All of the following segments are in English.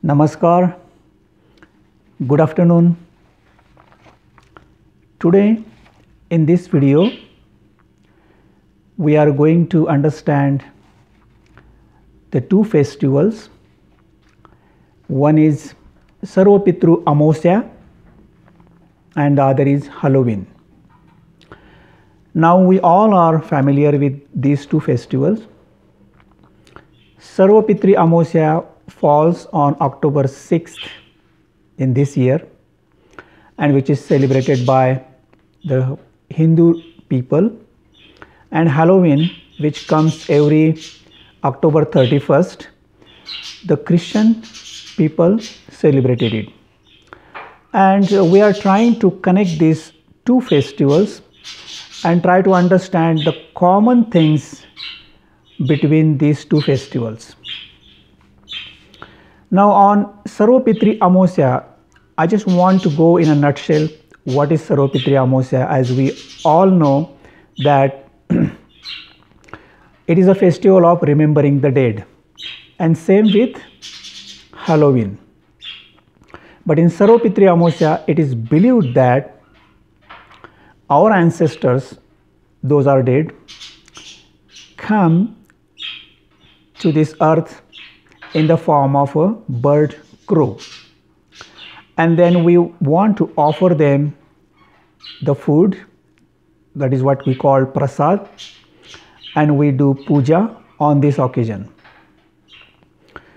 Namaskar, good afternoon. Today in this video we are going to understand the two festivals. One is Sarvapitru Amosya and the other is Halloween. Now we all are familiar with these two festivals. Sarvapitru Amosya falls on October 6th in this year, and which is celebrated by the Hindu people, and Halloween, which comes every October 31st, the Christian people celebrated it. And we are trying to connect these two festivals and try to understand the common things between these two festivals. Now on Sarvapitru Amosya, I just want to go in a nutshell what is Sarvapitru Amosya, as we all know that it is a festival of remembering the dead, and same with Halloween. But in Sarvapitru Amosya, it is believed that our ancestors, those are dead, come to this earth in the form of a bird crow, and then we want to offer them the food, that is what we call prasad, and we do puja on this occasion.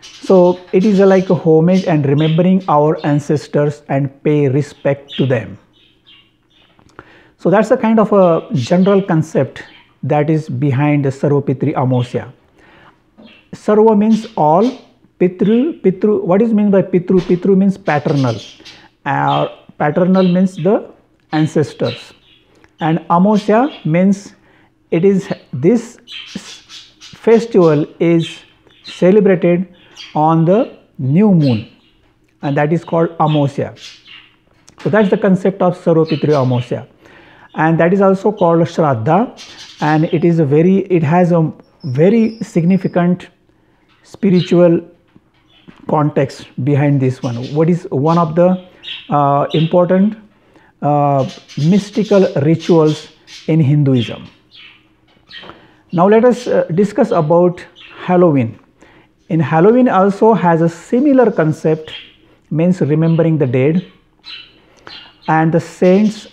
So it is like a homage and remembering our ancestors and pay respect to them. So that's a kind of a general concept that is behind the Sarvapitru Amosya. Sarva means all, Pitru, what is meant by Pitru? Pitru means paternal. Paternal means the ancestors. And Amosya means it is, this festival is celebrated on the new moon, and that is called Amosya. So that's the concept of Sarvapitru Amosya. And that is also called Shraddha, and it has a very significant spiritual context behind this one. What is one of the important mystical rituals in Hinduism. Now let us discuss about Halloween. In Halloween also has a similar concept, means remembering the dead, and the saints,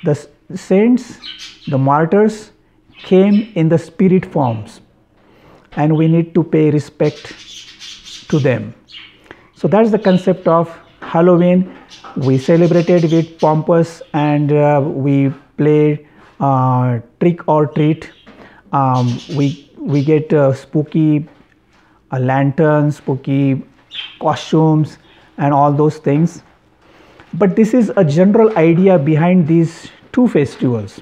the martyrs came in the spirit forms, and we need to pay respect to them. So that's the concept of Halloween. We celebrated with pompous, and we play trick or treat. We get spooky lanterns, spooky costumes and all those things. But this is a general idea behind these two festivals.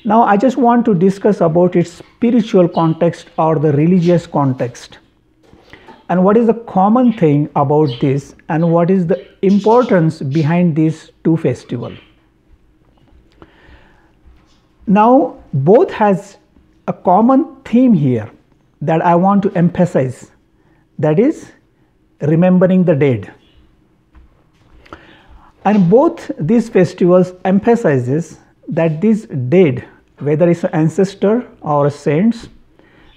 Now I just want to discuss about its spiritual context or the religious context, and what is the common thing about this, and what is the importance behind these two festivals. Now both has a common theme here that I want to emphasize, that is remembering the dead. And both these festivals emphasizes that these dead, whether it's an ancestor or saints,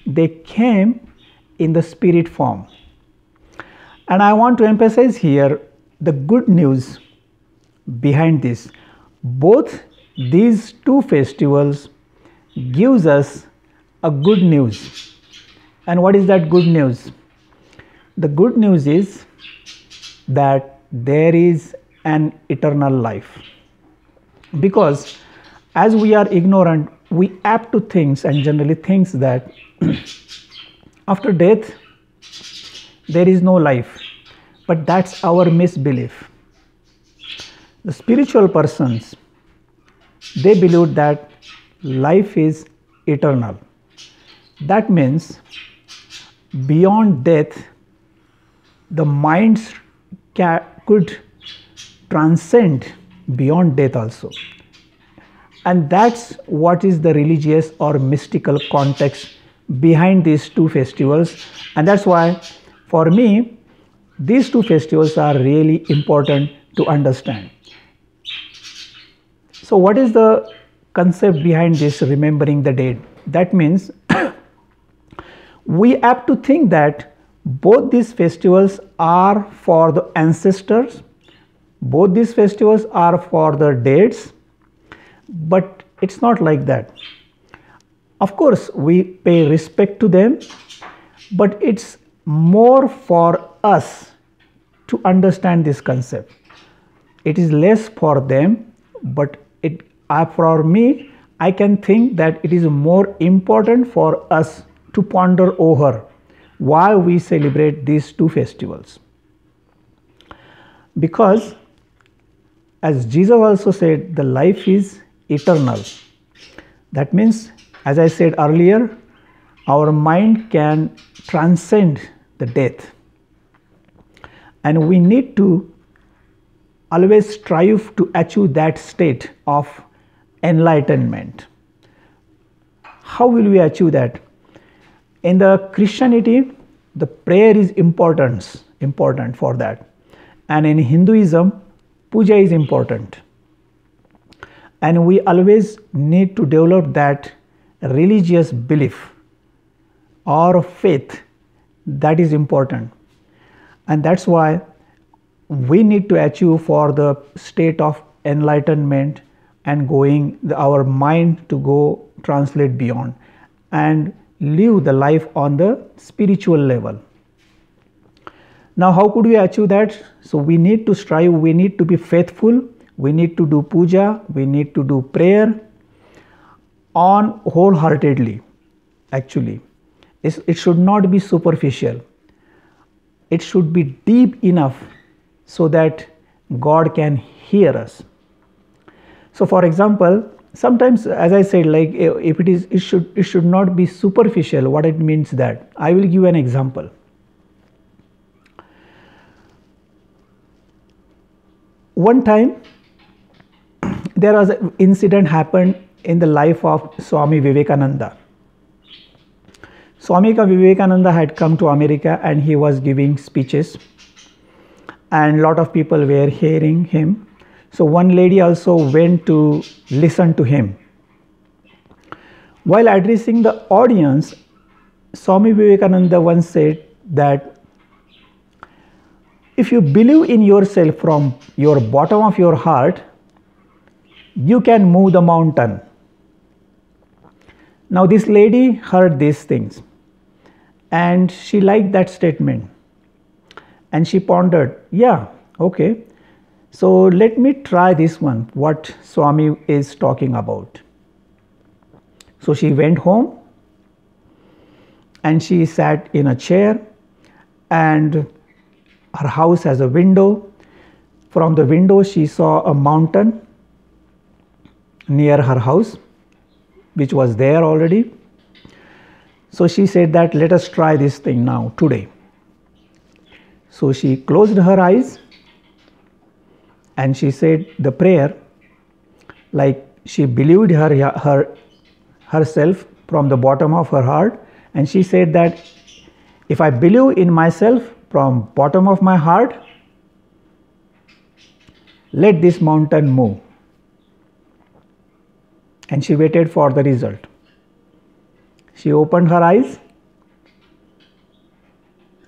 they came in the spirit form. And I want to emphasize here the good news behind this. Both these two festivals gives us a good news. And what is that good news? The good news is that there is an eternal life. Because as we are ignorant, we apt to things and generally thinks that after death there is no life, but that's our misbelief. The spiritual persons, they believe that life is eternal. That means beyond death, the minds could transcend beyond death also. And that's what is the religious or mystical context behind these two festivals. And that's why for me These two festivals are really important to understand. So what is the concept behind this remembering the dead? That means we have to think that both these festivals are for the ancestors, both these festivals are for the deads, but it's not like that. Of course, we pay respect to them, but it's more for us to understand this concept. It is less for them, but for me, I can think that it is more important for us to ponder over why we celebrate these two festivals. Because as Jesus also said, the life is eternal. That means, as I said earlier, our mind can transcend the death, and we need to always strive to achieve that state of enlightenment. How will we achieve that? In the Christianity, the prayer is important for that, and in Hinduism, puja is important, and we always need to develop that religious belief or faith. That is important, and that's why we need to achieve for the state of enlightenment and our mind to go translate beyond and live the life on the spiritual level. Now, how could we achieve that? So we need to strive, we need to be faithful, we need to do puja, we need to do prayer on wholeheartedly. Actually, it should not be superficial, it should be deep enough so that God can hear us. So for example, sometimes, as I said, like if it should not be superficial. What it means that I will give an example. One time there was an incident happened in the life of Swami Vivekananda. Swami Vivekananda had come to America and he was giving speeches, and a lot of people were hearing him. So one lady also went to listen to him. While addressing the audience, Swami Vivekananda once said that if you believe in yourself from your bottom of your heart, you can move the mountain. Now this lady heard these things and she liked that statement, and she pondered, yeah, okay, so let me try this one, what Swami is talking about. So she went home and she sat in a chair, and her house has a window. From the window she saw a mountain near her house, which was there already. So she said that let us try this thing now today. So she closed her eyes and she said the prayer like she believed herself from the bottom of her heart, and she said that if I believe in myself from bottom of my heart, let this mountain move. And she waited for the result. She opened her eyes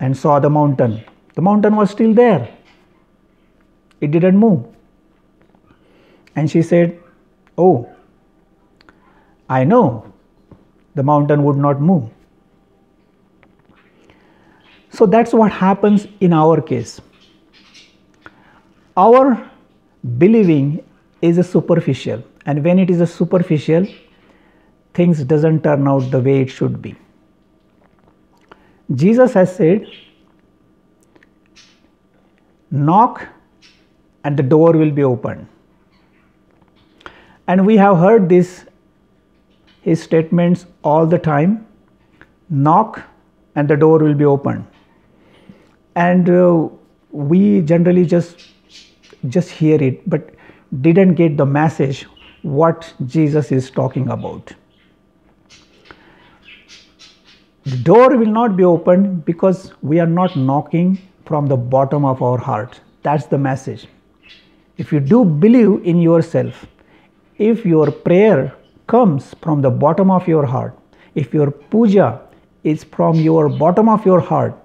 and saw the mountain. The mountain was still there. It didn't move. And she said, oh, I know the mountain would not move. So that's what happens in our case. Our believing is a superficial, and when it is a superficial, things doesn't turn out the way it should be. Jesus has said, knock and the door will be opened. And we have heard his statements all the time, knock and the door will be opened. And we generally just hear it, but didn't get the message what Jesus is talking about. The door will not be opened because we are not knocking from the bottom of our heart. That's the message. If you do believe in yourself, if your prayer comes from the bottom of your heart, if your puja is from your bottom of your heart,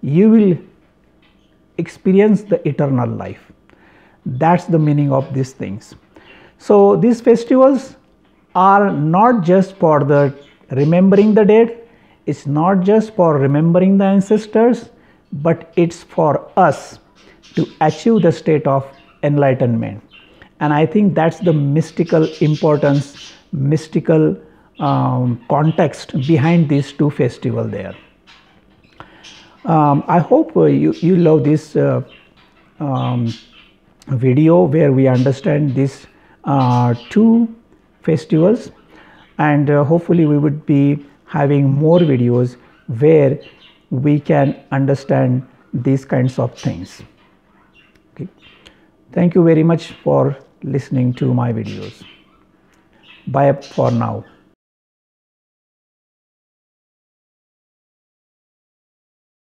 you will experience the eternal life. That's the meaning of these things. So these festivals are not just for the remembering the dead, it's not just for remembering the ancestors, but it's for us to achieve the state of enlightenment. And I think that's the mystical importance, mystical context behind these two festivals there. I hope you love this video where we understand these two festivals, and hopefully we would be having more videos where we can understand these kinds of things. Okay. Thank you very much for listening to my videos. Bye for now.